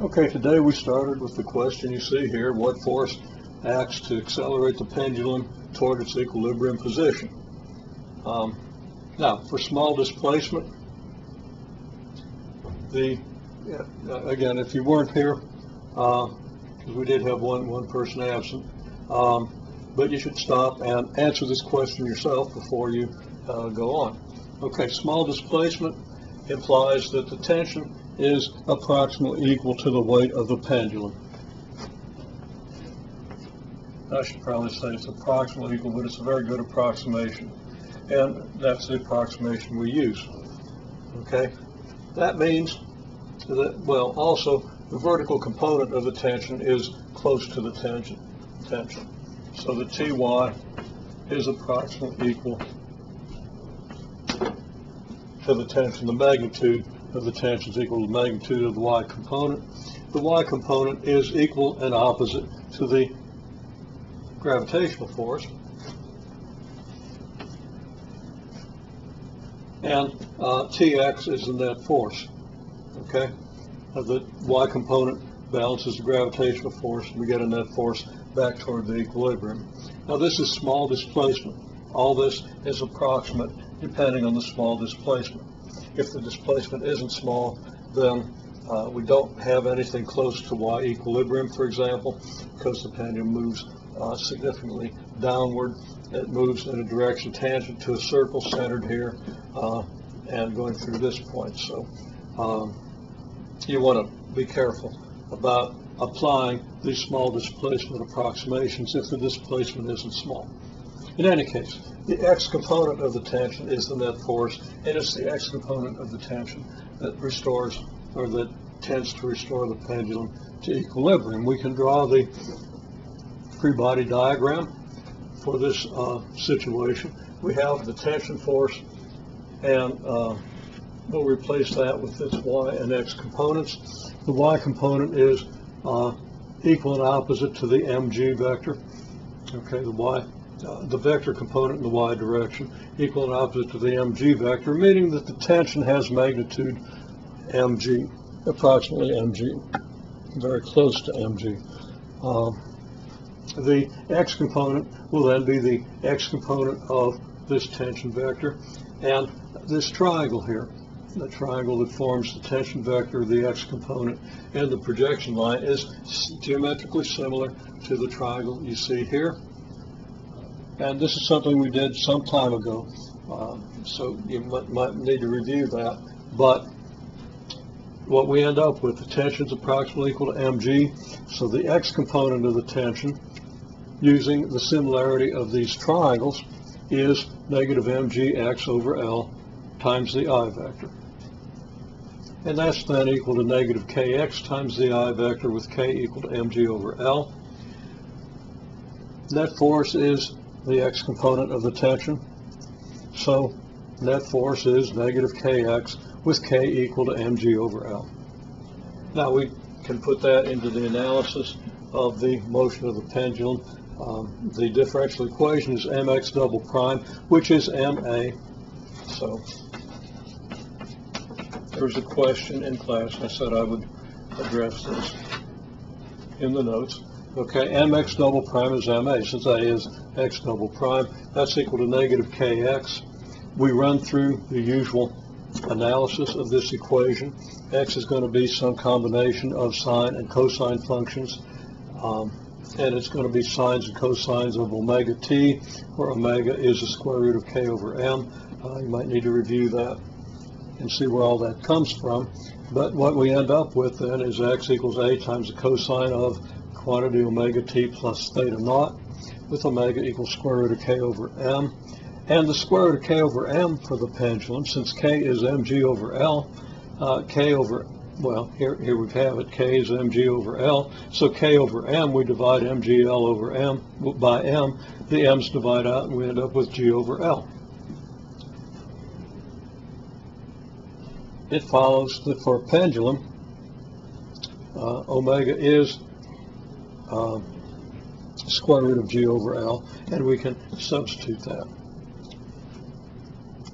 Okay, today we started with the question you see here: what force acts to accelerate the pendulum toward its equilibrium position? Now, for small displacement, again, if you weren't here, because we did have one person absent, but you should stop and answer this question yourself before you go on. Okay, small displacement implies that the tension is approximately equal to the weight of the pendulum. I should probably say it's approximately equal, but it's a very good approximation. And that's the approximation we use. Okay? That means that, well, also the vertical component of the tension is close to the tension. So the Ty is approximately equal to the tension. The magnitude of the tension is equal to the magnitude of the Y component. The Y component is equal and opposite to the gravitational force. And Tx is the net force. Okay? The Y component balances the gravitational force, and we get a net force back toward the equilibrium. Now this is small displacement. All this is approximate depending on the small displacement. If the displacement isn't small, then we don't have anything close to Y equilibrium, for example, because the pendulum moves significantly downward. It moves in a direction tangent to a circle centered here and going through this point. So you want to be careful about applying these small displacement approximations if the displacement isn't small. In any case, the X component of the tension is the net force, and it's the X component of the tension that restores, or that tends to restore, the pendulum to equilibrium. We can draw the free body diagram for this situation. We have the tension force, and we'll replace that with its Y and X components. The Y component is equal and opposite to the mg vector. Okay, the vector component in the Y direction, equal and opposite to the mg vector, meaning that the tension has magnitude mg, approximately mg, very close to mg. The X component will then be the X component of this tension vector, and this triangle here, the triangle that forms the tension vector, the X component, and the projection line is geometrically similar to the triangle you see here. And this is something we did some time ago, so you might need to review that. But what we end up with, the tension is approximately equal to mg, so the X component of the tension, using the similarity of these triangles, is negative mgx over L times the I vector. And that's then equal to negative kx times the I vector, with k equal to mg over L. Net force is the X component of the tension, so net force is negative kx with k equal to mg over L. Now we can put that into the analysis of the motion of the pendulum. The differential equation is mx double prime, which is ma. So there's a question in class. I said I would address this in the notes. Okay, mx double prime is ma. Since a is x double prime, that's equal to negative kx. We run through the usual analysis of this equation. X is going to be some combination of sine and cosine functions, and it's going to be sines and cosines of omega t, where omega is the square root of k over m. You might need to review that and see where all that comes from. But what we end up with then is x equals a times the cosine of quantity omega t plus theta naught, with omega equals square root of k over m. And the square root of k over m for the pendulum, since k is mg over L, k over, well, here we have it, k is mg over L, so k over m, we divide mgl over m by m, the m's divide out, and we end up with g over L. It follows that for a pendulum, omega is square root of g over L, and we can substitute that.